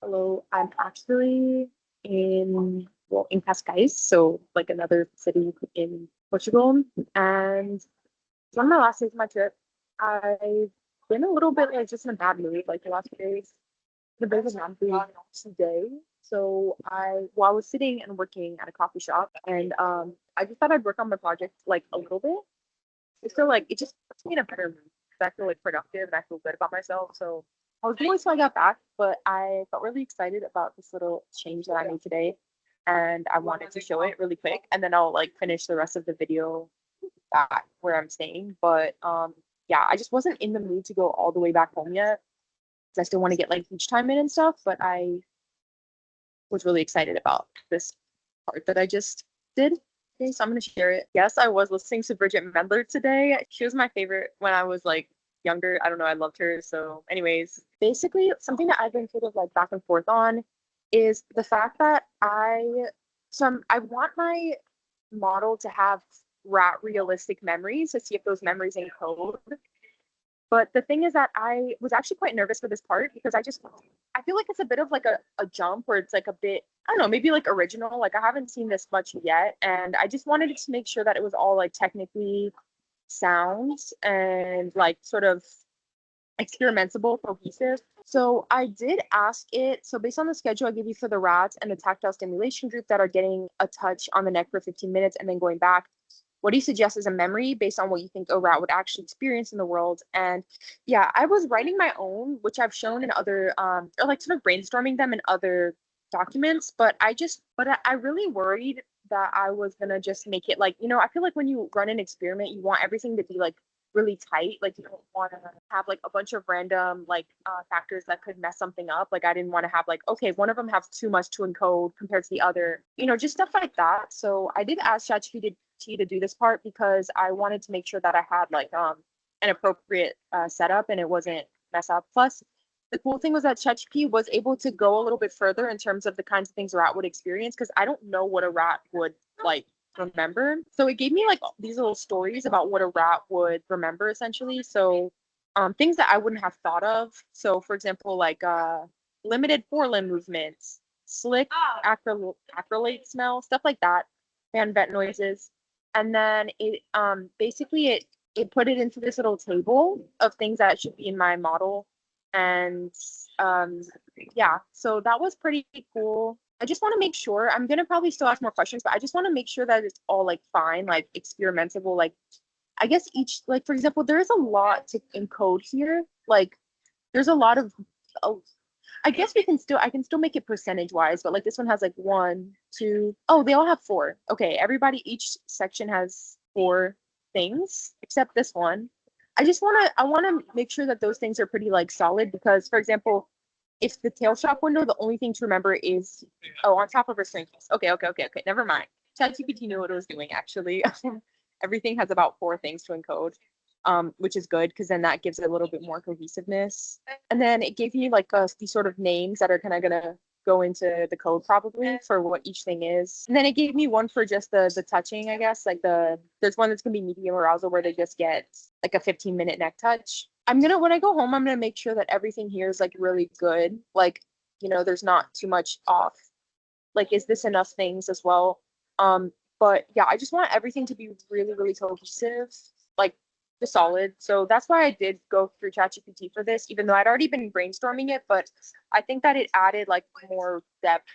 Hello, I'm actually in Cascais, so like another city in Portugal, and it's one of my last days of my trip. I've been a little bit like just in a bad mood like the last few days. The bit of a bad mood today. So I was sitting and working at a coffee shop, and I just thought I'd work on my project like a little bit. It's still like it just puts me in a better mood because I feel like productive and I feel good about myself. So I was bored till I got back, but I felt really excited about this little change that I made today, and I wanted to show it really quick, and then I'll like finish the rest of the video back where I'm staying. But yeah, I just wasn't in the mood to go all the way back home yet because I still want to get like beach time in and stuff. But I was really excited about this part that I just did. Okay, so I'm gonna share it. Yes, I was listening to Bridget Mendler today. She was my favorite when I was like younger. I don't know, I loved her. So, anyways, basically something that I've been sort of like back and forth on is the fact that I want my model to have rat realistic memories to see if those memories encode. But the thing is that I was actually quite nervous for this part because I feel like it's a bit of like a jump where it's like a bit, I don't know, maybe like original. Like I haven't seen this much yet. And I just wanted to make sure that it was all like technically sound and like sort of experimentable, cohesive. So I did ask it. So based on the schedule I gave you for the rats and the tactile stimulation group that are getting a touch on the neck for 15 minutes and then going back, what do you suggest as a memory based on what you think a rat would actually experience in the world? And yeah, I was writing my own, which I've shown in other, or like sort of brainstorming them in other documents. But I really worried that I was gonna just make it like, I feel like when you run an experiment, you want everything to be like really tight. Like you don't want to have like a bunch of random like factors that could mess something up. Like I didn't want to have like, okay, one of them has too much to encode compared to the other, just stuff like that. So I did ask ChatGPT to do this part because I wanted to make sure that I had like an appropriate setup and it wasn't mess up. Plus, the cool thing was that ChatGPT was able to go a little bit further in terms of the kinds of things a rat would experience because I don't know what a rat would like remember. So it gave me like these little stories about what a rat would remember essentially. So things that I wouldn't have thought of. So for example, like limited forelimb movements, slick acrylate smell, stuff like that, fan vent noises. And then it basically it put it into this little table of things that should be in my model. And um yeah, so that was pretty cool. I just want to make sure I'm gonna probably still ask more questions, but I just want to make sure that it's all like fine, like experimentable. Like I guess each, like for example, there is a lot to encode here. Like there's a lot of uh, I guess I can still make it percentage wise, but like this one has like one, two, oh, they all have four. Okay, each section has four things except this one. I want to make sure that those things are pretty like solid because, for example, if the tail shop window, the only thing to remember is, oh, on top of her string case. Okay. Never mind. ChatGPT knew what it was doing actually. Everything has about four things to encode, which is good because then that gives it a little bit more cohesiveness. And then it gave me like these sort of names that are kind of gonna go into the code probably for what each thing is. And then it gave me one for just the touching, I guess. Like there's one that's gonna be medium arousal where they just get like a 15-minute neck touch. When I go home, I'm gonna make sure that everything here is like really good. Like, there's not too much off. Like, is this enough things as well? But yeah, I just want everything to be really, really cohesive, like the solid. So that's why I did go through ChatGPT for this, even though I'd already been brainstorming it, but I think that it added like more depth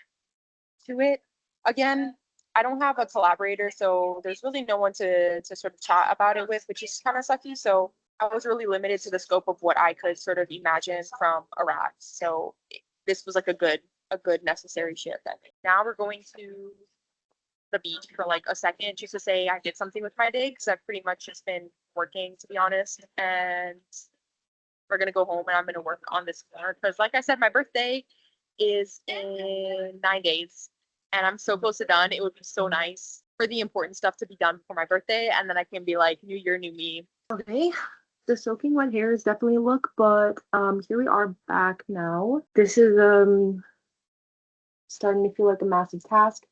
to it. Again, I don't have a collaborator, so there's really no one to sort of chat about it with, which is kind of sucky. So I was really limited to the scope of what I could sort of imagine from a rat. So this was like a good necessary shift. I think. Now we're going to the beach for like a second just to say I did something with my day because I've pretty much just been working to be honest. And we're gonna go home and I'm gonna work on this corner because like I said, my birthday is in 9 days and I'm so close to done. It would be so nice for the important stuff to be done before my birthday and then I can be like new year, new me. Okay. The soaking wet hair is definitely a look, but here we are back now. This is starting to feel like a massive task.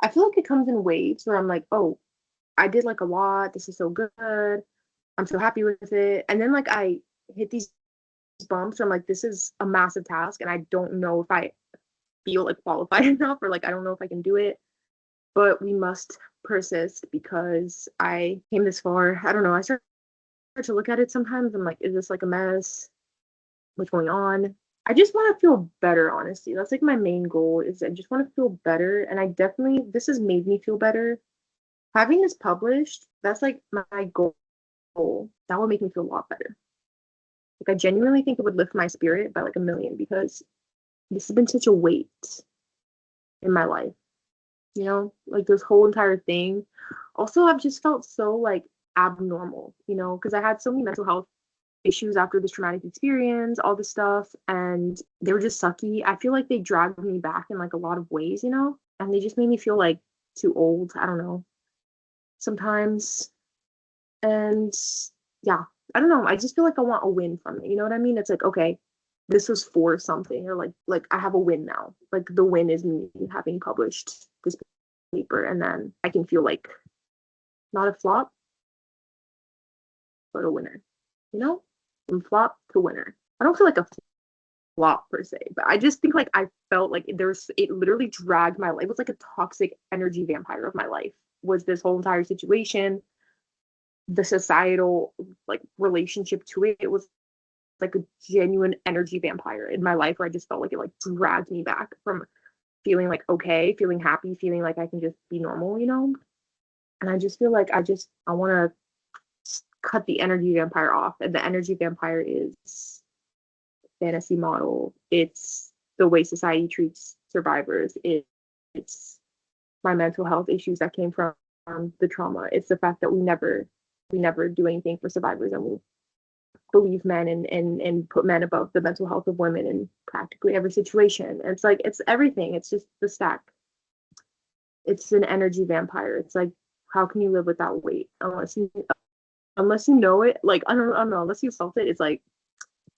I feel like it comes in waves where I'm like, oh, I did like a lot. This is so good. I'm so happy with it. And then like I hit these bumps where I'm like, this is a massive task and I don't know if I feel like qualified enough, or like I don't know if I can do it, but we must persist because I came this far. I don't know. I start to look at it sometimes. I'm like, is this like a mess? What's going on? I just want to feel better, honestly. That's like my main goal is I just want to feel better. And I definitely, this has made me feel better. Having this published, that's like my goal. That would make me feel a lot better. Like I genuinely think it would lift my spirit by like a million because this has been such a weight in my life, like this whole entire thing. Also, I've just felt so like abnormal, because I had so many mental health issues after this traumatic experience, all this stuff, and they were just sucky. I feel like they dragged me back in like a lot of ways, and they just made me feel like too old. I don't know, sometimes. And yeah, I don't know. I just feel like I want a win from it. You know what I mean? It's like, okay, this was for something, or like I have a win now. Like the win is me having published this paper, and then I can feel like not a flop, but a winner. From flop to winner. I don't feel like a flop per se, but I just think like I felt like it literally dragged my life. It was like a toxic energy vampire of my life. Was this whole entire situation, the societal like relationship to it? It was like a genuine energy vampire in my life where I just felt like it like dragged me back from feeling like okay, feeling happy, feeling like I can just be normal. And I just feel like I want to cut the energy vampire off. And the energy vampire is fantasy model. It's the way society treats survivors. It's my mental health issues that came from the trauma. It's the fact that we never do anything for survivors, and we believe men and put men above the mental health of women in practically every situation. And it's like it's everything. It's just the stack. It's an energy vampire. It's like how can you live with that weight unless you know it? Like I don't know. Unless you felt it, it's like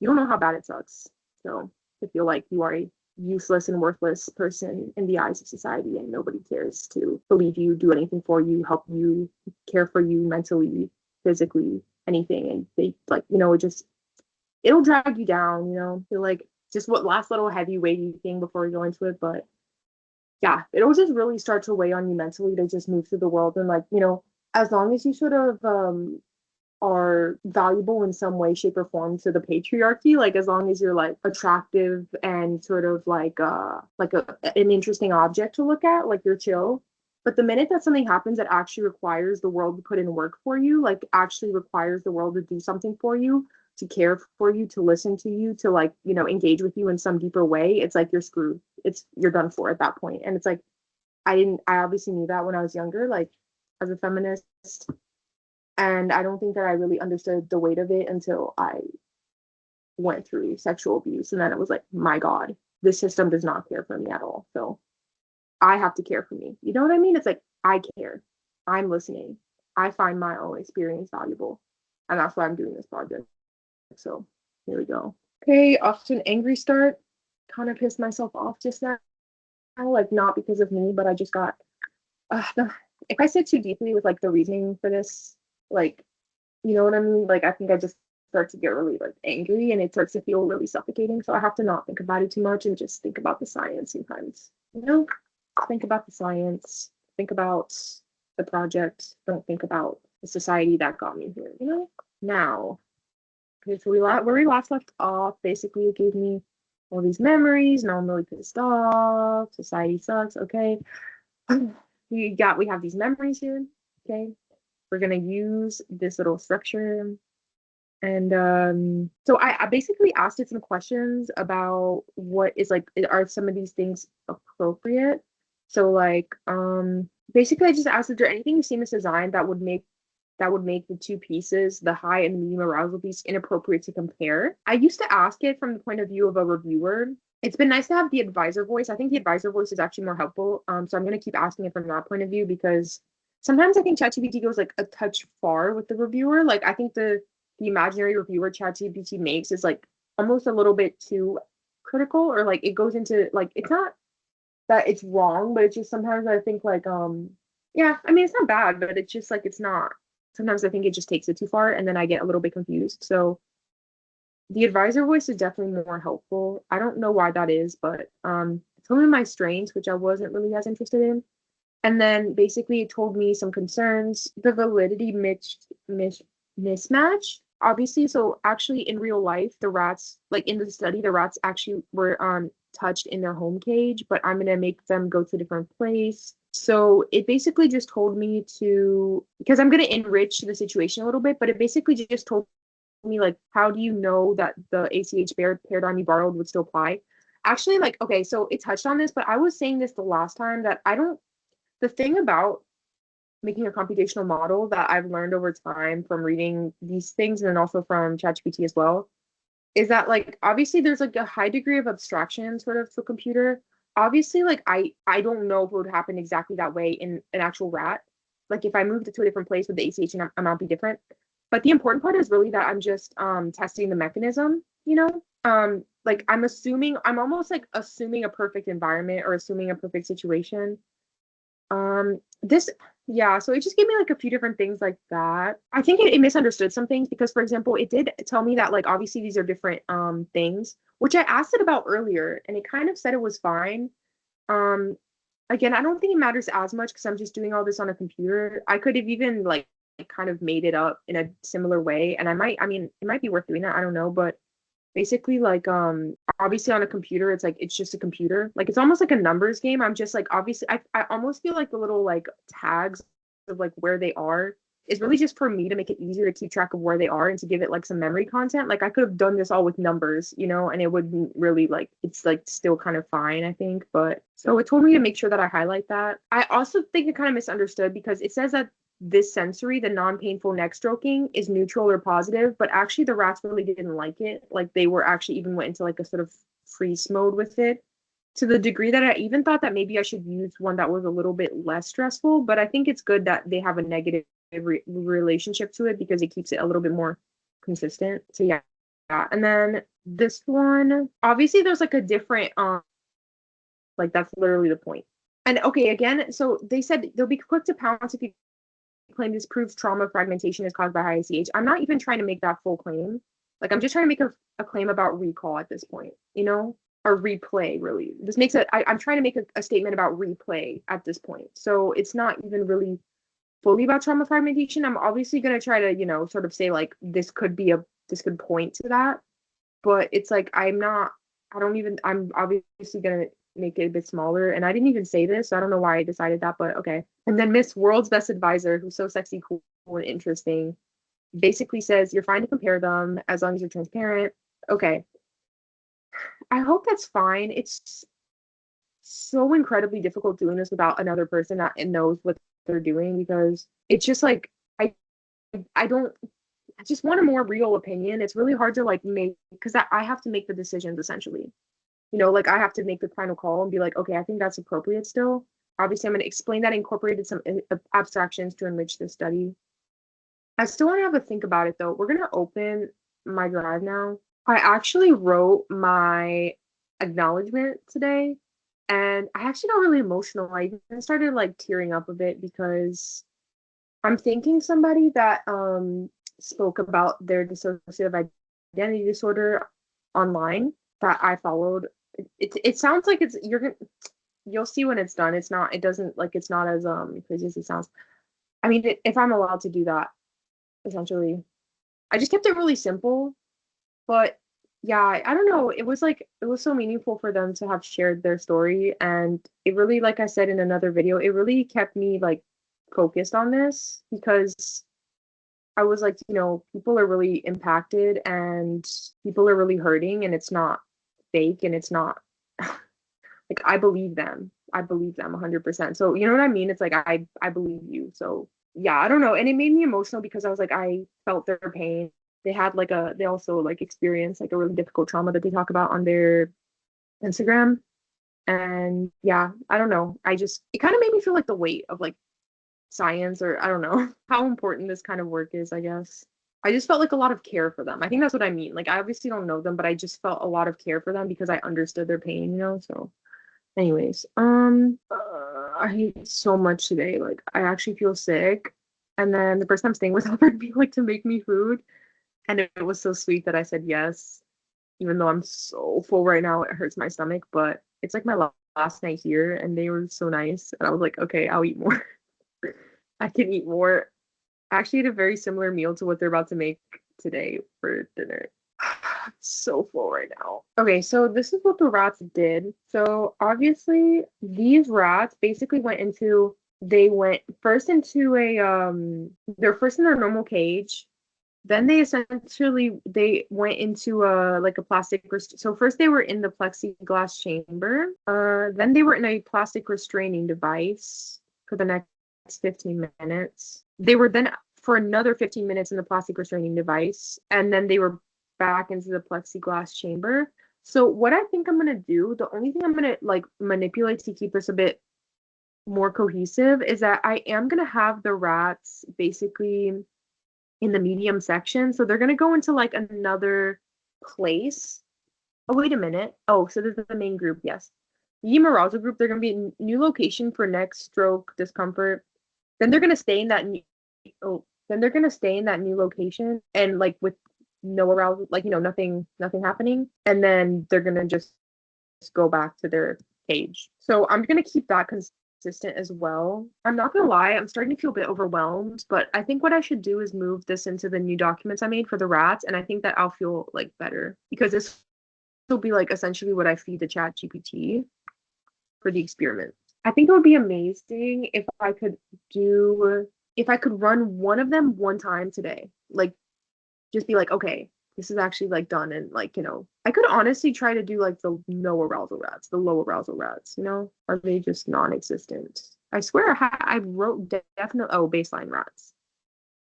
you don't know how bad it sucks. So I feel like you are a useless and worthless person in the eyes of society, and nobody cares to believe you, do anything for you, help you, care for you mentally, physically, anything. And they like, it'll drag you down, feel like just what last little heavy weighty thing before we go into it. But yeah, it'll just really start to weigh on you mentally to just move through the world. And like, as long as you sort of are valuable in some way, shape, or form to the patriarchy, like as long as you're like attractive and sort of like an interesting object to look at, like you're chill. But the minute that something happens that actually requires the world to put in work for you, like actually requires the world to do something for you, to care for you, to listen to you, to like, engage with you in some deeper way, it's like you're screwed. You're done for at that point. And it's like I obviously knew that when I was younger, like as a feminist. And I don't think that I really understood the weight of it until I went through sexual abuse. And then it was like, my God, this system does not care for me at all. So I have to care for me. You know what I mean? It's like, I care. I'm listening. I find my own experience valuable. And that's why I'm doing this project. So here we go. Okay, off to an angry start. Kind of pissed myself off just now. Like, not because of me, but I just got, if I sit too deeply with like the reasoning for this, like, you know what I mean? Like, I think I just start to get really like angry, and it starts to feel really suffocating. So I have to not think about it too much and just think about the science sometimes. Think about the science, think about the project, don't think about the society that got me here. Now, okay, so where we last left off, basically it gave me all these memories. Now I'm really pissed off. Society sucks. Okay. We have these memories here. Okay. We're gonna use this little structure. And so I basically asked it some questions about what is like, are some of these things appropriate? So like basically I just asked, is there anything you see in this design that would make the two pieces, the high and medium arousal piece, inappropriate to compare? I used to ask it from the point of view of a reviewer. It's been nice to have the advisor voice. I think the advisor voice is actually more helpful. So I'm going to keep asking it from that point of view, because sometimes I think ChatGPT goes like a touch far with the reviewer. Like I think the imaginary reviewer ChatGPT makes is like almost a little bit too critical, or like it goes into like, it's not that it's wrong, but it's just sometimes I think like yeah, I mean it's not bad, but it's just like it's not. Sometimes I think it just takes it too far, and then I get a little bit confused. So the advisor voice is definitely more helpful. I don't know why that is, but some of my strains, which I wasn't really as interested in. And then basically it told me some concerns, the validity mismatch. Obviously, so actually in real life, the rats, like in the study, the rats actually were touched in their home cage, but I'm gonna make them go to a different place. So it basically just told me to, because I'm gonna enrich the situation a little bit, but it basically just told me like, how do you know that the ACH paradigm you borrowed would still apply? Actually, like, okay, so it touched on this, but I was saying this the last time that I don't, the thing about making a computational model that I've learned over time from reading these things and then also from ChatGPT as well is that like obviously there's like a high degree of abstraction sort of to a computer. Obviously, like I don't know if it would happen exactly that way in an actual rat. Like if I moved it to a different place, would the ACH amount be different? But the important part is really that I'm just testing the mechanism, you know? Like I'm almost like assuming a perfect environment or assuming a perfect situation. This, yeah, so it just gave me like a few different things like that. I think it misunderstood some things because, for example, it did tell me that like obviously these are different things, which I asked it about earlier, and it kind of said it was fine. Um, Again, I don't think it matters as much because I'm just doing all this on a computer. I could have even like kind of made it up in a similar way, and I mean, it might be worth doing that. I don't know, but basically like obviously on a computer it's like it's just a computer, like it's almost like a numbers game. I'm just like obviously I almost feel like the little like tags of like where they are is really just for me to make it easier to keep track of where they are and to give it like some memory content. Like I could have done this all with numbers, you know, and it wouldn't really like, it's like still kind of fine, I think. But so it told me to make sure that I highlight that. I also think it kind of misunderstood because it says that this sensory, the non-painful neck stroking, is neutral or positive, but actually the rats really didn't like it. Like they were actually even went into like a sort of freeze mode with it, to the degree that I even thought that maybe I should use one that was a little bit less stressful. But I think it's good that they have a negative relationship to it because it keeps it a little bit more consistent. So yeah. And then this one, obviously there's like a different like that's literally the point. And okay, again, so they said they'll be quick to pounce if you claim this proves trauma fragmentation is caused by high ACH. I'm not even trying to make that full claim. Like I'm just trying to make a claim about recall at this point, you know, or replay really. This makes it, I'm trying to make a statement about replay at this point. So it's not even really fully about trauma fragmentation. I'm obviously going to try to, you know, sort of say like this could point to that, but it's like I'm obviously going to make it a bit smaller. And I didn't even say this, so I don't know why I decided that, but okay. And then Miss World's Best Advisor, who's so sexy, cool, and interesting, basically says you're fine to compare them as long as you're transparent. Okay. I hope that's fine. It's so incredibly difficult doing this without another person that knows what they're doing, because it's just like I don't, I just want a more real opinion. It's really hard to like make, because I have to make the decisions essentially. You know, like I have to make the final call and be like, okay, I think that's appropriate still. Obviously, I'm going to explain that I incorporated some abstractions to enrich this study. I still want to have a think about it though. We're going to open my drive now. I actually wrote my acknowledgement today, and I actually got really emotional. I even started like tearing up a bit because I'm thanking somebody that spoke about their dissociative identity disorder online that I followed. It sounds like you'll see when it's done. It doesn't like, it's not as crazy as it sounds. I mean, if I'm allowed to do that, essentially. I just kept it really simple, but yeah, I don't know. It was like, it was so meaningful for them to have shared their story, and it really, like I said in another video, it really kept me like focused on this because I was like, you know, people are really impacted and people are really hurting, and it's not fake, and it's not like I believe them. I believe them 100%. So, you know what I mean? It's like I believe you. So, yeah, I don't know. And it made me emotional because I was like, I felt their pain. They also like experienced like a really difficult trauma that they talk about on their Instagram. And yeah, I don't know. It kind of made me feel like the weight of like science, or I don't know how important this kind of work is, I guess. I just felt like a lot of care for them. I think that's what I mean. Like I obviously don't know them, but I just felt a lot of care for them because I understood their pain, you know? So anyways, I hate so much today. Like I actually feel sick. And then the person I'm staying with offered me like to make me food. And it was so sweet that I said yes, even though I'm so full right now, it hurts my stomach, but it's like my last night here, and they were so nice. And I was like, okay, I'll eat more. I can eat more. I actually ate a very similar meal to what they're about to make today for dinner. I'm so full right now. Okay, so this is what the rats did. So obviously these rats basically they went first into they're first in their normal cage. Then they went into a like a so first they were in the plexiglass chamber. Then they were in a plastic restraining device for the next 15 minutes. They were then for another 15 minutes in the plastic restraining device, and then they were back into the plexiglass chamber. So what I think I'm gonna do, the only thing I'm gonna like manipulate to keep this a bit more cohesive is that I am gonna have the rats basically in the medium section. So they're gonna go into like another place. Oh, wait a minute. Oh, so this is the main group, yes. The arousal group, they're gonna be a new location for next stroke discomfort. Then they're gonna stay in that new then they're gonna stay in that new location and like with no arousal, like nothing happening. And then they're gonna just go back to their cage. So I'm gonna keep that consistent as well. I'm not gonna lie, I'm starting to feel a bit overwhelmed, but I think what I should do is move this into the new documents I made for the rats, and I think that I'll feel like better because this will be like essentially what I feed the chat GPT for the experiment. I think it would be amazing if I could run one of them one time today. Like just be like, okay, this is actually like done, and like, I could honestly try to do like the no arousal rats, the low arousal rats, are they just non-existent? I swear I wrote definitely baseline rats.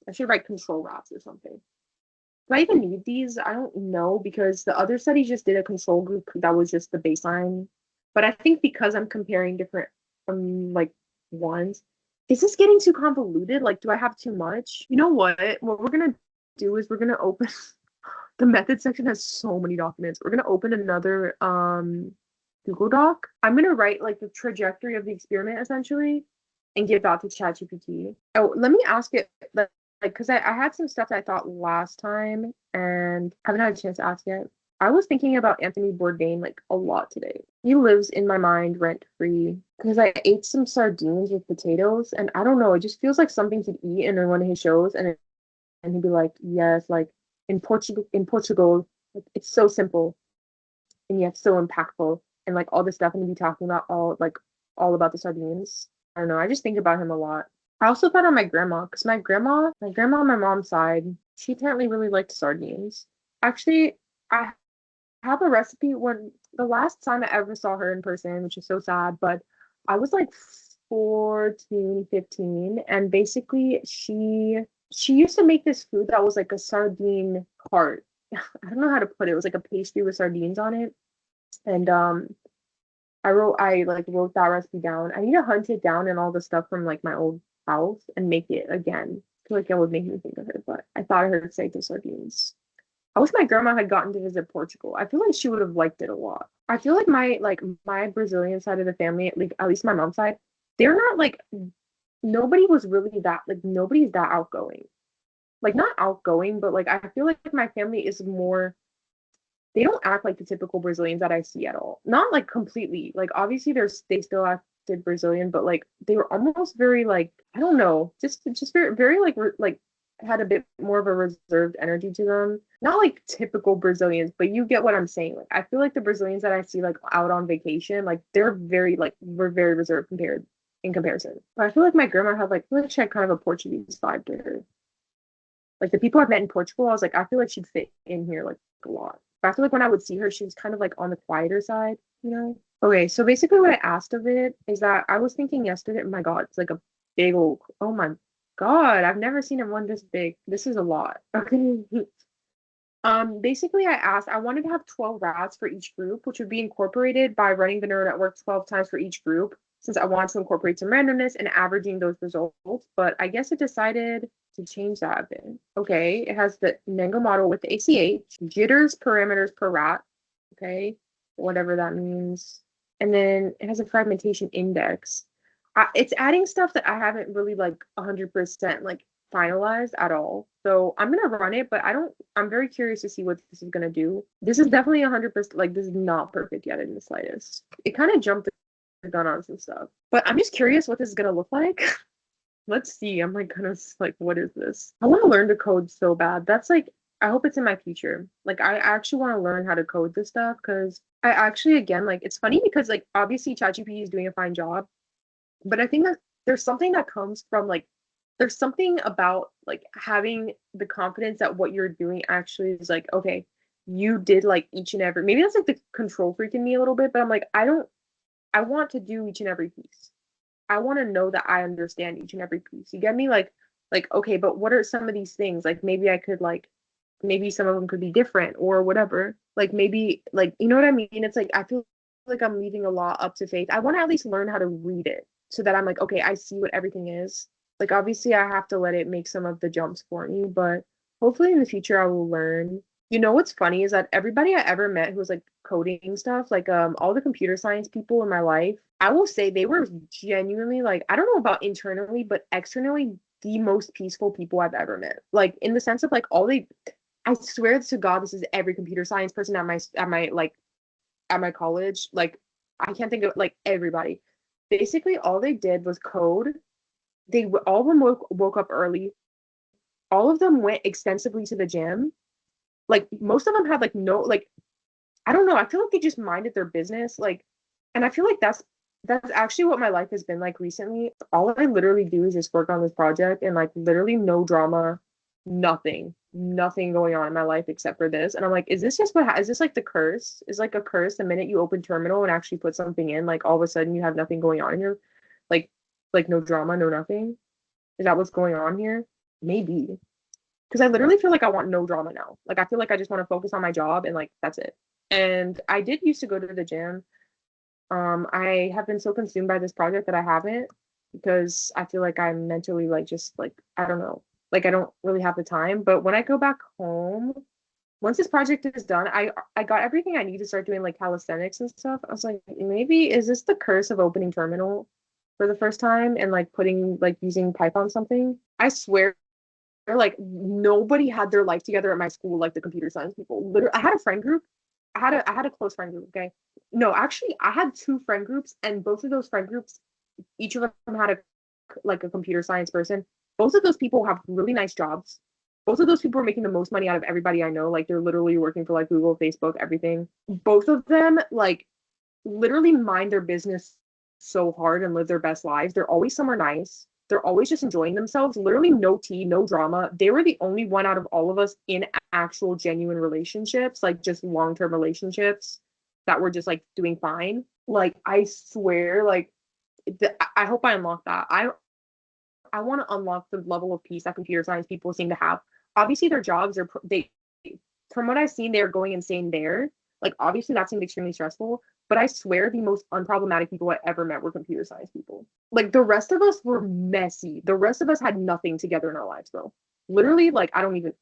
I should write control rats or something. Do I even need these? I don't know, because the other study just did a control group that was just the baseline. But I think because I'm comparing different like ones, is this getting too convoluted? Like, do I have too much? You know what? What we're gonna do is we're gonna open the method section has so many documents. We're gonna open another Google Doc. I'm gonna write like the trajectory of the experiment essentially and give that to ChatGPT. Oh, let me ask it like because I had some stuff that I thought last time and haven't had a chance to ask yet. I was thinking about Anthony Bourdain like a lot today. He lives in my mind rent free because I ate some sardines with potatoes, and I don't know, it just feels like something to eat in one of his shows, and he'd be like, yes, like in Portugal, like, it's so simple and yet so impactful, and like all this stuff, and he'd be talking about all about the sardines. I don't know, I just think about him a lot. I also thought of my grandma, because my grandma on my mom's side, she apparently really liked sardines. Actually, I have a recipe when the last time I ever saw her in person, which is so sad, but I was like 14, 15, and basically she used to make this food that was like a sardine cart. I don't know how to put it. It was like a pastry with sardines on it. And I like wrote that recipe down. I need to hunt it down and all the stuff from like my old house and make it again. I feel like it would make me think of her, but I thought I heard say the sardines. I wish my grandma had gotten to visit Portugal. I feel like she would have liked it a lot. I feel like my Brazilian side of the family, like at least my mom's side, they're not like nobody was really that like nobody's that outgoing. Like not outgoing, but like I feel like my family is more, they don't act like the typical Brazilians that I see at all. Not like completely. Like obviously they still acted Brazilian, but like they were almost very like, I don't know, just very very like had a bit more of a reserved energy to them. Not like typical Brazilians, but you get what I'm saying. Like I feel like the Brazilians that I see like out on vacation, like we're very reserved in comparison. But I feel like my grandma had she had kind of a Portuguese vibe to her. Like the people I've met in Portugal, I was like, I feel like she'd fit in here like a lot. But I feel like when I would see her, she was kind of like on the quieter side, you know? Okay, so basically what I asked of it is that I was thinking yesterday, oh my God, it's like a big old, oh my God, I've never seen one this big. This is a lot. Okay. Basically I wanted to have 12 rats for each group, which would be incorporated by running the neural network 12 times for each group, since I wanted to incorporate some randomness and averaging those results. But I guess it decided to change that a bit. Okay, it has the Nango model with the ACH, jitters parameters per rat, okay, whatever that means. And then it has a fragmentation index. It's adding stuff that I haven't really like 100% like finalized at all. So I'm gonna run it, but I'm very curious to see what this is gonna do. This is definitely 100%, like this is not perfect yet in the slightest. It kind of jumped done on some stuff. But I'm just curious what this is gonna look like. Let's see. I'm like kind of like, what is this? I want to learn to code so bad. That's like, I hope it's in my future. Like, I actually want to learn how to code this stuff because I actually, again, like, it's funny because, like, obviously ChatGPT is doing a fine job, but I think that there's something that comes from, like, there's something about, like, having the confidence that what you're doing actually is, like, okay, you did, like, each and every, maybe that's, like, the control freak in me a little bit, but I'm like, I want to do each and every piece. I want to know that I understand each and every piece. You get me? Like, okay, but what are some of these things? Like, maybe I could, like, maybe some of them could be different or whatever. Like, maybe, like, you know what I mean? It's like, I feel like I'm leaving a lot up to faith. I want to at least learn how to read it so that I'm like, okay, I see what everything is. Like, obviously, I have to let it make some of the jumps for me, but hopefully in the future, I will learn. You know what's funny is that everybody I ever met who was like coding stuff, like all the computer science people in my life, I will say they were genuinely like, I don't know about internally, but externally the most peaceful people I've ever met. Like in the sense of like all they, I swear to God, this is every computer science person at my like at my college. Like I can't think of like everybody. Basically, all they did was code. They all of them woke up early. All of them went extensively to the gym. Like most of them had like no like I don't know. I feel like they just minded their business. Like, and I feel like that's actually what my life has been like recently. All I literally do is just work on this project and like literally no drama, nothing going on in my life except for this. And I'm like, is this just is this like the curse? Is like a curse the minute you open terminal and actually put something in, like all of a sudden you have nothing going on in your like no drama, no nothing. Is that what's going on here? Maybe. Because I literally feel like I want no drama now. Like I feel like I just want to focus on my job and like that's it. And I did used to go to the gym. I have been so consumed by this project that I haven't because I feel like I'm mentally like just like I don't know, like I don't really have the time. But when I go back home, once this project is done, I got everything I need to start doing like calisthenics and stuff. I was like, maybe is this the curse of opening terminal for the first time and like putting like using Python something? I swear like nobody had their life together at my school like the computer science people. Literally, I had a friend group. I had a close friend group. Okay, no, actually, I had two friend groups, and both of those friend groups, each of them had a like a computer science person. Both of those people have really nice jobs. Both of those people are making the most money out of everybody I know. Like they're literally working for like Google, Facebook, everything. Both of them like literally mind their business so hard and live their best lives. They're always somewhere nice. They're always just enjoying themselves. Literally no tea, no drama. They were the only one out of all of us in actual genuine relationships, like just long-term relationships that were just like doing fine. Like I swear, like I hope I unlock that. I want to unlock the level of peace that computer science people seem to have. Obviously, their jobs are they, from what I've seen, they're going insane there. Like obviously, that seemed extremely stressful. But I swear, the most unproblematic people I ever met were computer science people. Like the rest of us were messy. The rest of us had nothing together in our lives, bro. Literally, like I don't even.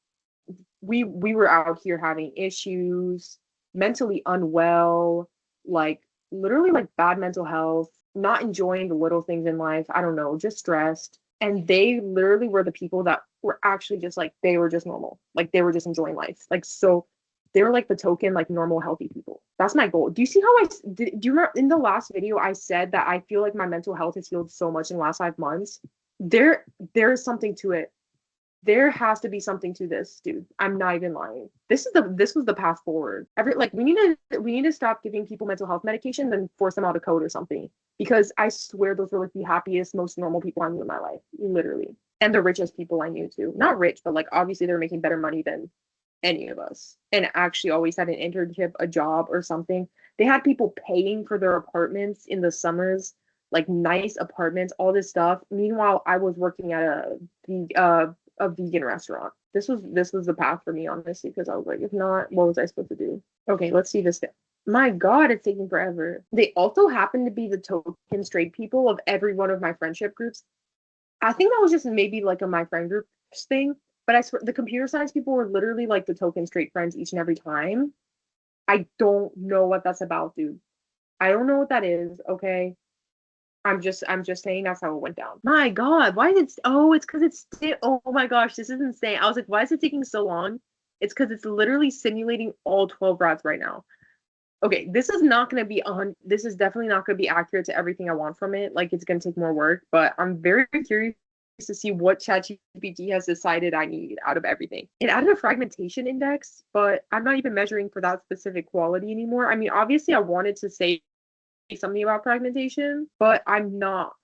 We were out here having issues, mentally unwell, like literally like bad mental health, not enjoying the little things in life. I don't know, just stressed. And they literally were the people that were actually just like they were just normal. Like they were just enjoying life. Like so they were like the token like normal healthy people. That's my goal. Do you see how do you remember in the last video I said that I feel like my mental health has healed so much in the last 5 months? There is something to it. There has to be something to this, dude. I'm not even lying. This was the path forward. Like we need to stop giving people mental health medication and force them out of code or something. Because I swear those were like the happiest, most normal people I knew in my life, literally. And the richest people I knew too. Not rich, but like obviously they're making better money than any of us. And actually always had an internship, a job or something. They had people paying for their apartments in the summers, like nice apartments, all this stuff. Meanwhile, I was working at a vegan restaurant. This was the path for me, honestly, because I was like, if not, what was I supposed to do? Okay, let's see this thing. My God, it's taking forever. They also happen to be the token straight people of every one of my friendship groups. I think that was just maybe like a my friend group thing, but I swear the computer science people were literally like the token straight friends each and every time. I don't know what that's about, dude. I don't know what that is, okay? I'm just saying that's how it went down. My God, why is it? Oh, it's because it's. Oh my gosh, this is insane. I was like, why is it taking so long? It's because it's literally simulating all 12 rods right now. okay, this is not going to be on, this is definitely not going to be accurate to everything I want from it. Like, it's going to take more work, but I'm very curious to see what ChatGPT has decided I need out of everything. It added a fragmentation index, but I'm not even measuring for that specific quality anymore. I mean, obviously I wanted to say something about fragmentation, but I'm not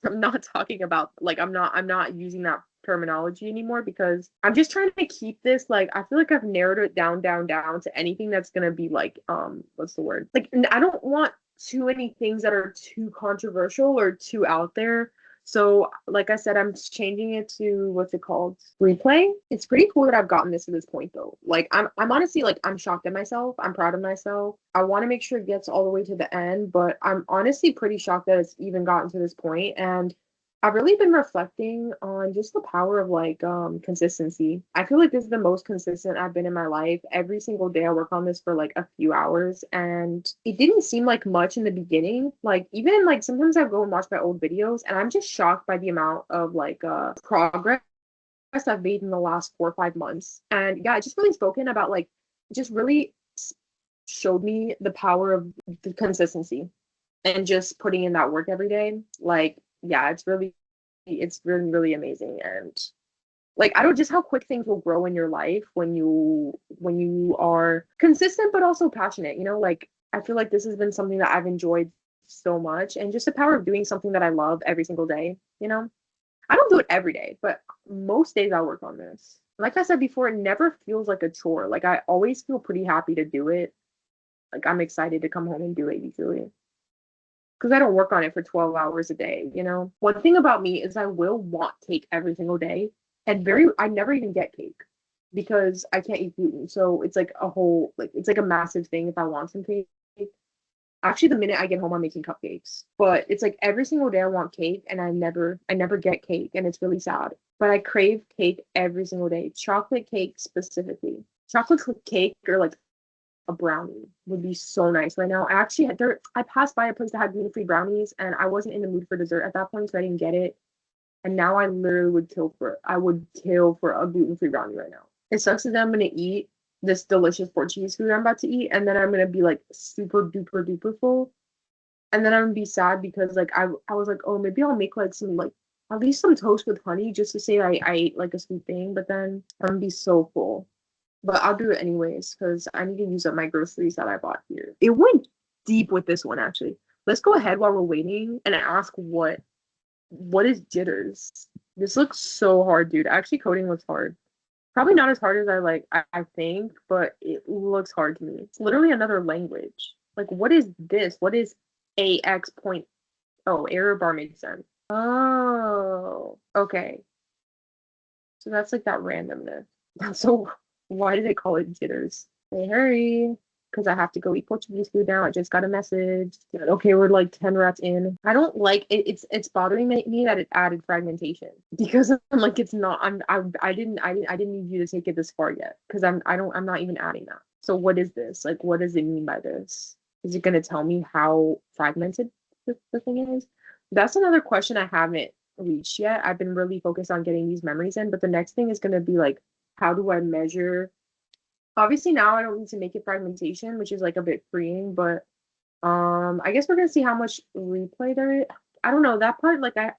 talking about, like, I'm not using that terminology anymore, because I'm just trying to keep this, like, I feel like I've narrowed it down to anything that's gonna be like, what's the word? Like, I don't want too many things that are too controversial or too out there. So, like I said, I'm changing it to, what's it called? Replay. It's pretty cool that I've gotten this to this point though. Like, I'm honestly, like, I'm shocked at myself. I'm proud of myself. I want to make sure it gets all the way to the end, but I'm honestly pretty shocked that it's even gotten to this point. And I've really been reflecting on just the power of, like, consistency. I feel like this is the most consistent I've been in my life. Every single day I work on this for like a few hours, and it didn't seem like much in the beginning. Like, even like sometimes I go and watch my old videos and I'm just shocked by the amount of, like, progress I've made in the last 4 or 5 months. And yeah, it just really spoken about, like, just really showed me the power of the consistency and just putting in that work every day. Like, yeah, it's really, really amazing. And, like, I don't, just how quick things will grow in your life when you are consistent but also passionate, like, I feel like this has been something that I've enjoyed so much, and just the power of doing something that I love every single day. I don't do it every day, but most days I work on this. Like I said before, it never feels like a chore. Like, I always feel pretty happy to do it. Like, I'm excited to come home and do it usually, because I don't work on it for 12 hours a day. One thing about me is I will want cake every single day. And I never even get cake because I can't eat gluten. So it's like a whole, like, it's like a massive thing if I want some cake. Actually, the minute I get home, I'm making cupcakes. But it's like every single day I want cake, and I never get cake, and it's really sad. But I crave cake every single day. Chocolate cake specifically. Chocolate cake, or like a brownie, would be so nice right now. I passed by a place that had gluten-free brownies, and I wasn't in the mood for dessert at that point, so I didn't get it. And now I literally would kill for a gluten-free brownie right now. It sucks that I'm gonna eat this delicious Portuguese food I'm about to eat, and then I'm gonna be like super duper duper full. And then I'm gonna be sad because, like, I was like, oh, maybe I'll make like some, like, at least some toast with honey just to say I ate like a sweet thing, but then I'm gonna be so full. But I'll do it anyways because I need to use up my groceries that I bought here. It went deep with this one, actually. Let's go ahead while we're waiting and ask what is jitters. This looks so hard, dude. Actually, coding looks hard. Probably not as hard as I think, but it looks hard to me. It's literally another language. Like, what is this? What is AX point? Oh, error bar made sense. Oh, okay. So that's like that randomness. So why did they call it jitters? Hey, hurry, because I have to go eat Portuguese food now. I just got a message. Okay, we're like 10 rats in. I don't like it. It's bothering me that it added fragmentation, because I'm like, it's not. I didn't need you to take it this far yet, because I'm not even adding that. So what is this? Like, what does it mean by this? Is it gonna tell me how fragmented the thing is? That's another question I haven't reached yet. I've been really focused on getting these memories in, but the next thing is gonna be like, how do I measure? Obviously now I don't need to make it fragmentation, which is like a bit freeing, but I guess we're gonna see how much replay there is. I don't know that part, like, I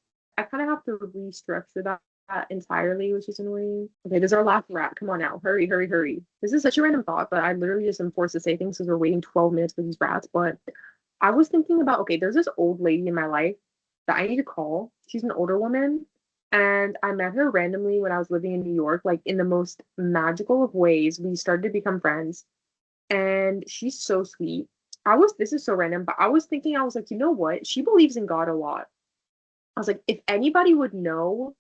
kind of have to restructure that entirely, which is annoying. Okay, this is our last rat. Come on now, hurry, hurry, hurry. This is such a random thought, but I literally just am forced to say things because we're waiting 12 minutes for these rats. But I was thinking about, okay, there's this old lady in my life that I need to call. She's an older woman, and I met her randomly when I was living in New York, like, in the most magical of ways. We started to become friends, and she's so sweet. This is so random, but I was thinking, I was like, you know what? She believes in God a lot. I was like, if anybody would know,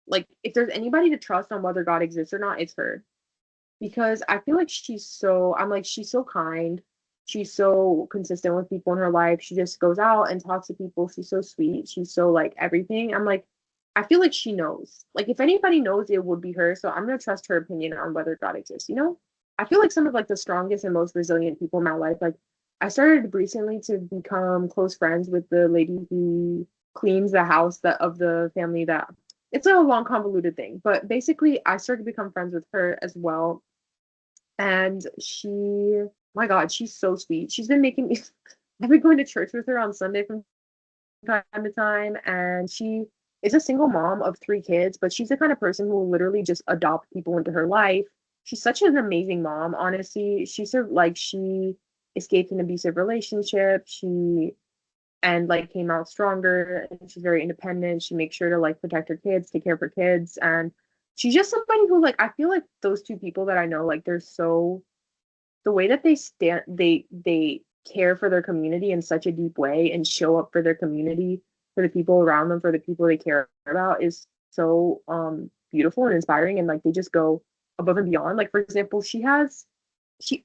like, if there's anybody to trust on whether God exists or not, it's her. Because I feel like I'm like, she's so kind. She's so consistent with people in her life. She just goes out and talks to people. She's so sweet. She's so, like, everything. I'm like, I feel like she knows. Like, if anybody knows, it would be her. So I'm gonna trust her opinion on whether God exists. I feel like some of, like, the strongest and most resilient people in my life, like, I started recently to become close friends with the lady who cleans the house of the family that, it's a long convoluted thing, but basically I started to become friends with her as well. And she My God, she's so sweet. She's been making me. I've been going to church with her on Sunday from time to time, and she is a single mom of 3 kids, but she's the kind of person who will literally just adopt people into her life. She's such an amazing mom, honestly. She escaped an abusive relationship. She and like came out stronger, and she's very independent. She makes sure to like protect her kids, take care of her kids, and she's just somebody who like I feel like those two people that I know, like they're so the way that they care for their community in such a deep way and show up for their community, for the people around them, for the people they care about is so beautiful and inspiring, and like they just go above and beyond. Like for example, she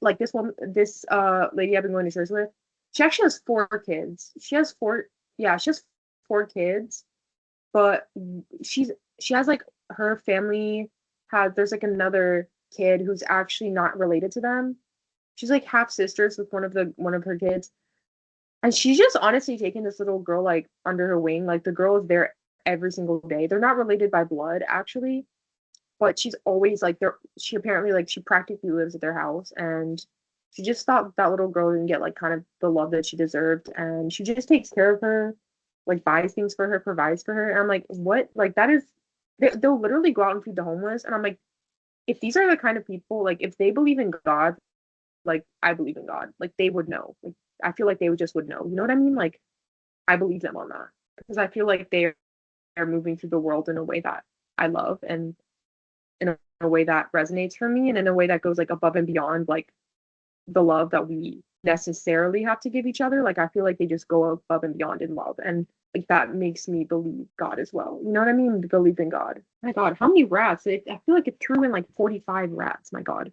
like this lady I've been going to church with, she actually has 4 kids. She has 4 kids, but she's she has like her family has there's like another kid who's actually not related to them. She's like half sisters with one of her kids. And she's just honestly taking this little girl like under her wing. Like the girl is there every single day. They're not related by blood actually, but she's always like there she apparently like she practically lives at their house, and she just thought that little girl didn't get like kind of the love that she deserved, and she just takes care of her, like buys things for her, provides for her. And I'm like, what? Like that is they'll literally go out and feed the homeless. And I'm like, if these are the kind of people, like if they believe in God, like I believe in God, like they would know. Like I feel like they would know. You know what I mean? Like I believe them on that because I feel like they are moving through the world in a way that I love, and in a way that resonates for me, and in a way that goes like above and beyond like the love that we necessarily have to give each other. Like I feel like they just go above and beyond in love, and like that makes me believe God as well. You know what I mean? Believe in God. My God, how many rats? I feel like it threw in like 45 rats. My God.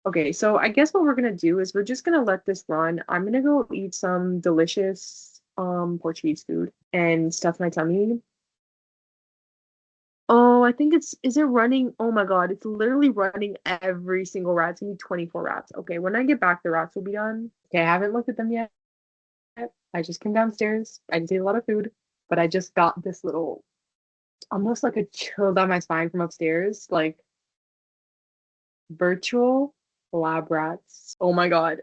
Okay, so I guess what we're gonna do is we're just gonna let this run. I'm gonna go eat some delicious Portuguese food and stuff my tummy. Oh, I think is it running? Oh my God, it's literally running every single rat. It's gonna be 24 rats. Okay, when I get back, the rats will be done. Okay, I haven't looked at them yet. I just came downstairs. I did a lot of food, but I just got this little, almost like a chill down my spine from upstairs, like virtual lab rats. Oh my God,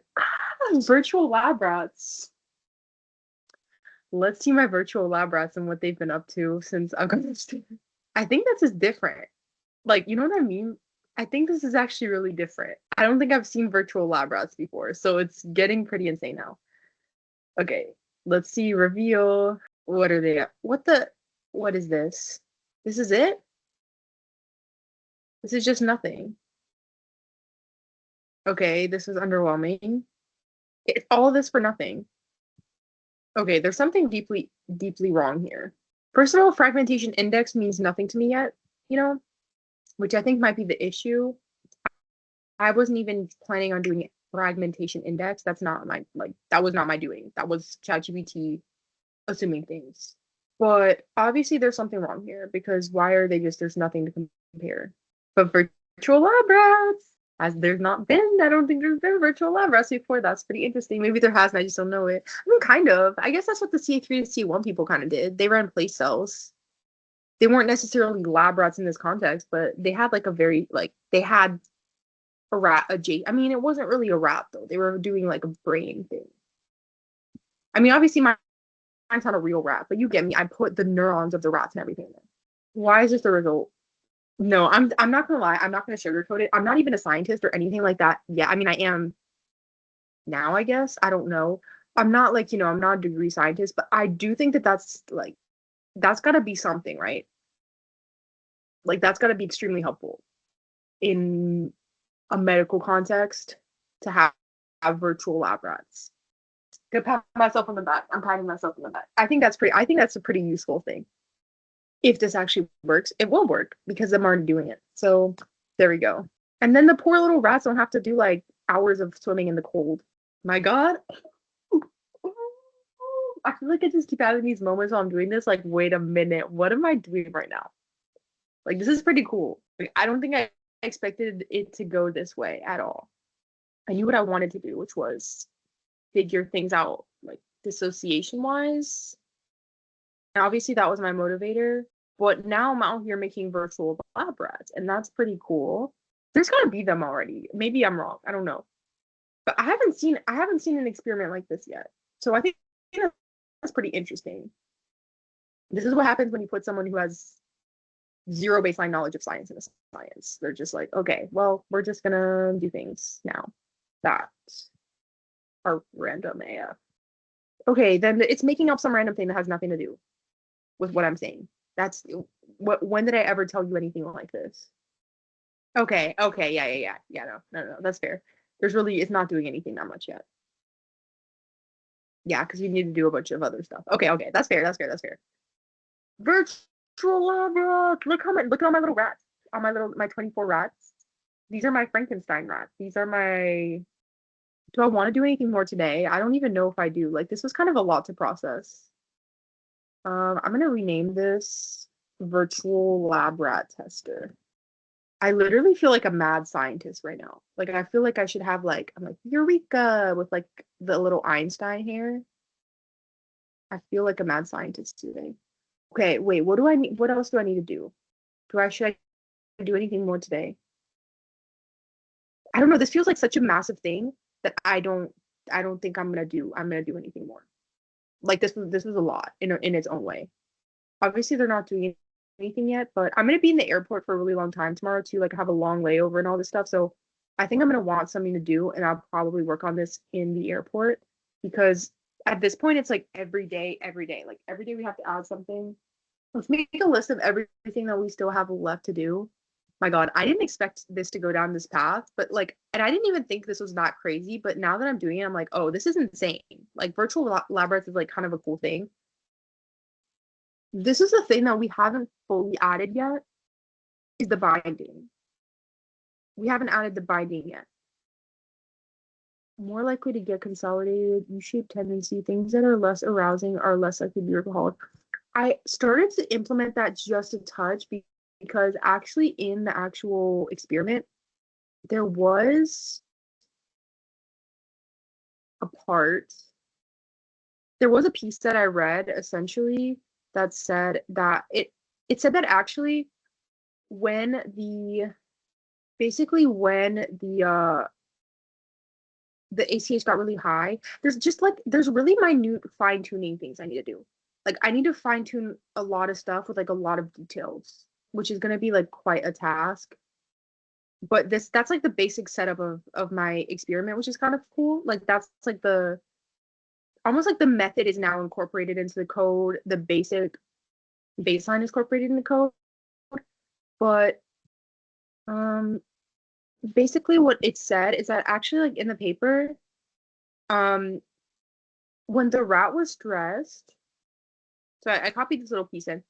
virtual lab rats. Let's see my virtual lab rats and what they've been up to since I've got upstairs. I think this is different. Like, you know what I mean? I think this is actually really different. I don't think I've seen virtual lab rats before, so it's getting pretty insane now. Okay, let's see. Reveal. What are they? What is this? This is it? This is just nothing. Okay, this is underwhelming. It's all this for nothing. Okay, there's something deeply wrong here. Personal fragmentation index means nothing to me yet, you know, which I think might be the issue. I wasn't even planning on doing fragmentation index. That's not my like that was not my doing. That was ChatGPT assuming things. But obviously there's something wrong here because why are they just there's nothing to compare. But virtual lab rats, as there's not been, I don't think there's been virtual lab rats before. That's pretty interesting. Maybe there has and I just don't know it. I mean kind of. I guess that's what the CA3 to C1 people kind of did. They ran place cells. They weren't necessarily lab rats in this context, but they had like a very like they had a rat a J. I mean, it wasn't really a rat though. They were doing like a brain thing. I mean, obviously mine's not a real rat, but you get me. I put the neurons of the rats and everything in there. Why is this the result? No, I'm not gonna lie. I'm not gonna sugarcoat it. I'm not even a scientist or anything like that. Yeah, I mean, I am now. I guess I don't know. I'm not like I'm not a degree scientist, but I do think that that's like that's got to be something, right? Like that's got to be extremely helpful in a medical context to have virtual lab rats. To pat myself on the back. I'm patting myself on the back. I think that's a pretty useful thing. If this actually works, it will work because I'm already doing it. So there we go. And then the poor little rats don't have to do like hours of swimming in the cold. My God. I feel like I just keep having these moments while I'm doing this. Like, wait a minute, what am I doing right now? Like, this is pretty cool. Like, I don't think I expected it to go this way at all. I knew what I wanted to do, which was figure things out, like dissociation wise. And obviously, that was my motivator. But now I'm out here making virtual lab rats, and that's pretty cool. There's gotta be them already. Maybe I'm wrong. I don't know. But I haven't seen an experiment like this yet. So I think that's pretty interesting. This is what happens when you put someone who has zero baseline knowledge of science in a science. They're just like, okay, well, we're just gonna do things now that are random AF. Okay, then it's making up some random thing that has nothing to do with what I'm saying. That's what. When did I ever tell you anything like this? Okay, okay, yeah. No. That's fair. It's not doing anything that much yet. Yeah, because you need to do a bunch of other stuff. Okay, that's fair. Virtual lab rats. Look at all my little rats. All my 24 rats. These are my Frankenstein rats. These are my. Do I want to do anything more today? I don't even know if I do. Like this was kind of a lot to process. I'm gonna rename this virtual lab rat tester. I literally feel like a mad scientist right now. Like I feel like I should have like I'm like Eureka with like the little Einstein hair. I feel like a mad scientist today. Okay, wait, what do I need? What else do I need to do? Should I do anything more today? I don't know. This feels like such a massive thing that I don't think I'm gonna do anything more. Like this was a lot in its own way. Obviously they're not doing anything yet, but I'm gonna be in the airport for a really long time tomorrow too, like have a long layover and all this stuff. So I think I'm gonna want something to do and I'll probably work on this in the airport because at this point it's like every day. Like every day we have to add something. Let's make a list of everything that we still have left to do. My God, I didn't expect this to go down this path, but like, and I didn't even think this was that crazy. But now that I'm doing it, I'm like, oh, this is insane. Like, virtual labyrinth is like kind of a cool thing. This is the thing that we haven't fully added yet is the binding. We haven't added the binding yet. More likely to get consolidated, U-shaped tendency, things that are less arousing are less likely to be alcoholic. I started to implement that just a touch because actually in the actual experiment, there was a part, there was a piece that I read essentially that said that it said that actually when the basically when the ACH got really high, there's really minute fine tuning things I need to do. Like I need to fine tune a lot of stuff with like a lot of details, which is gonna be like quite a task. But that's like the basic setup of my experiment, which is kind of cool. Like that's like the almost like the method is now incorporated into the code. The basic baseline is incorporated in the code. But um basically what it said is that actually like in the paper, um when the rat was stressed, so I copied this little piece in.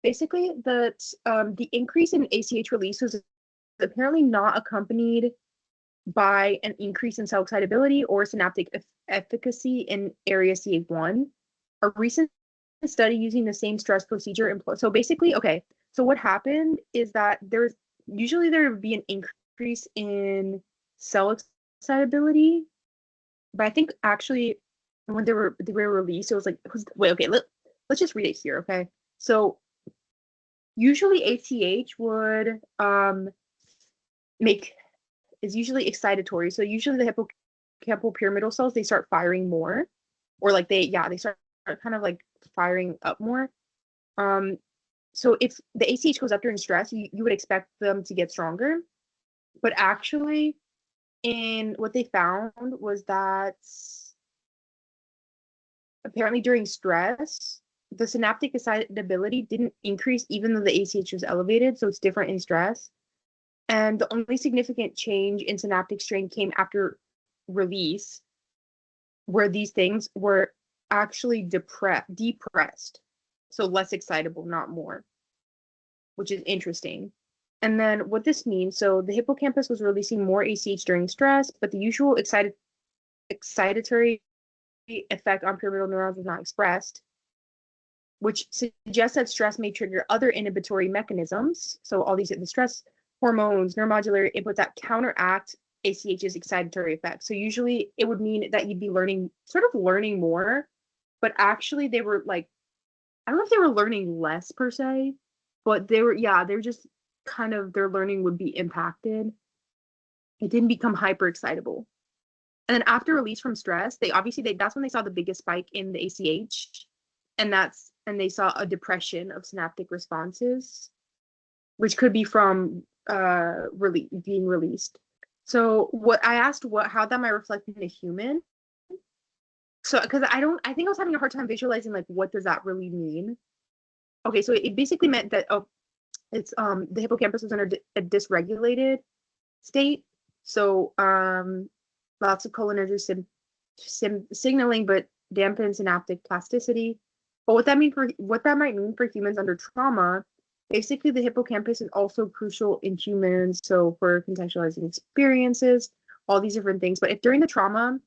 Basically, the increase in ACH release was apparently not accompanied by an increase in cell excitability or synaptic efficacy in area CA1. A recent study using the same stress procedure employed. So basically, okay, so what happened is that there would be an increase in cell excitability, but I think actually when they were released, wait, okay, let's just read it here, okay? So usually ACH would make is usually excitatory. So usually the hippocampal pyramidal cells they start firing more, or like they start kind of like firing up more. So if the ACH goes up during stress, you would expect them to get stronger, but actually, in what they found was that apparently during stress, the synaptic excitability didn't increase even though the ACH was elevated. So it's different in stress. And the only significant change in synaptic strain came after release, where these things were actually depressed. So less excitable, not more, which is interesting. And then what this means, so the hippocampus was releasing more ACH during stress, but the usual excitatory effect on pyramidal neurons was not expressed, which suggests that stress may trigger other inhibitory mechanisms. So all these the stress hormones, neuromodulator inputs that counteract ACH's excitatory effect. So usually it would mean that you'd be sort of learning more, but actually they were like, I don't know if they were learning less per se, but they're just kind of their learning would be impacted. It didn't become hyper excitable. And then after release from stress, that's when they saw the biggest spike in the ACH, and they saw a depression of synaptic responses, which could be from being released. So what I asked, how that might reflect in a human. So because I think I was having a hard time visualizing like what does that really mean. Okay, so it basically meant that it's the hippocampus was under a dysregulated state. So lots of cholinergic signaling, but dampened synaptic plasticity. But what that might mean for humans under trauma, basically the hippocampus is also crucial in humans. So for contextualizing experiences, all these different things. But if during the trauma,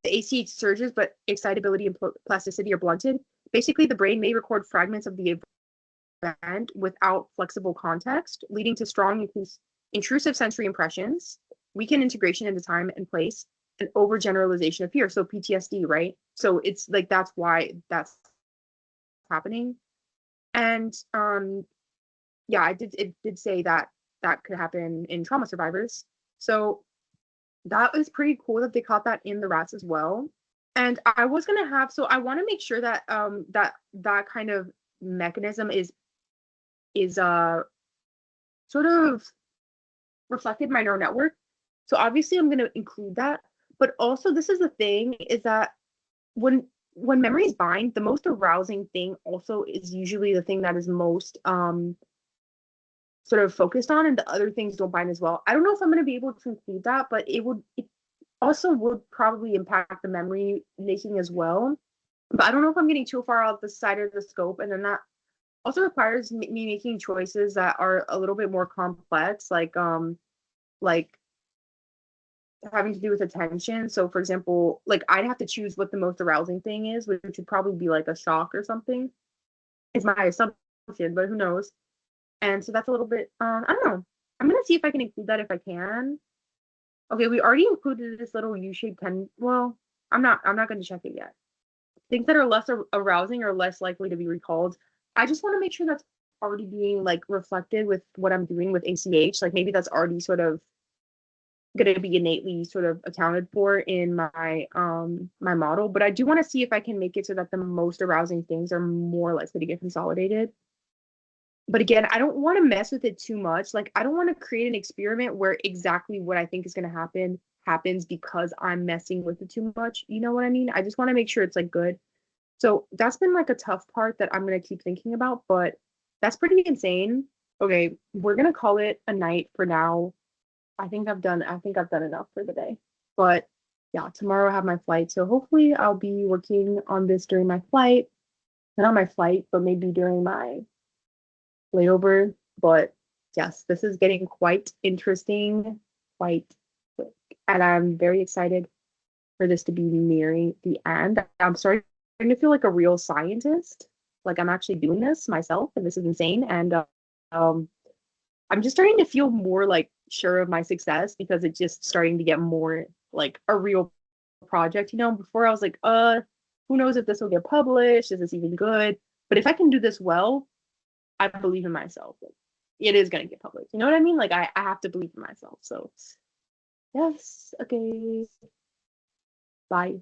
the ACH surges, but excitability and plasticity are blunted, basically the brain may record fragments of the event without flexible context, leading to strong intrusive sensory impressions, weakened integration into time and place, and overgeneralization of fear. So PTSD, right? So it's like that's why that's happening. And yeah, it did say that could happen in trauma survivors. So that was pretty cool that they caught that in the rats as well. And I was gonna have, so I want to make sure that that kind of mechanism is sort of reflected in my neural network. So obviously I'm gonna include that, but also this is the thing is that when memories bind, the most arousing thing also is usually the thing that is most sort of focused on, and the other things don't bind as well. I don't know if I'm going to be able to include that, but it also would probably impact the memory making as well. But I don't know if I'm getting too far out the side of the scope, and then that also requires me making choices that are a little bit more complex, like having to do with attention. So for example, like I'd have to choose what the most arousing thing is, which would probably be like a shock or something, is my assumption, but who knows. And so that's a little bit, I don't know. I'm gonna see if I can include that if I can. Okay, we already included this little U-shaped pen. Well, I'm not gonna check it yet. Things that are less arousing or less likely to be recalled. I just want to make sure that's already being like reflected with what I'm doing with ACH. Like maybe that's already sort of gonna be innately sort of accounted for in my my model. But I do want to see if I can make it so that the most arousing things are more likely to get consolidated. But again, I don't want to mess with it too much. Like, I don't want to create an experiment where exactly what I think is going to happen happens because I'm messing with it too much. You know what I mean? I just want to make sure it's like good. So that's been like a tough part that I'm going to keep thinking about, but that's pretty insane. Okay, we're going to call it a night for now. I think I've done enough for the day. But yeah, tomorrow I have my flight. So hopefully I'll be working on this during my flight. Not on my flight, but maybe during my layover. But yes, this is getting quite interesting, quite quick. And I'm very excited for this to be nearing the end. I'm starting to feel like a real scientist. Like I'm actually doing this myself, and this is insane. And I'm just starting to feel more like sure of my success because it's just starting to get more like a real project. You know, before I was like, who knows if this will get published? Is this even good? But if I can do this well, I believe in myself. Like, it is gonna get published. You know what I mean? Like I have to believe in myself. So yes. Okay. Bye.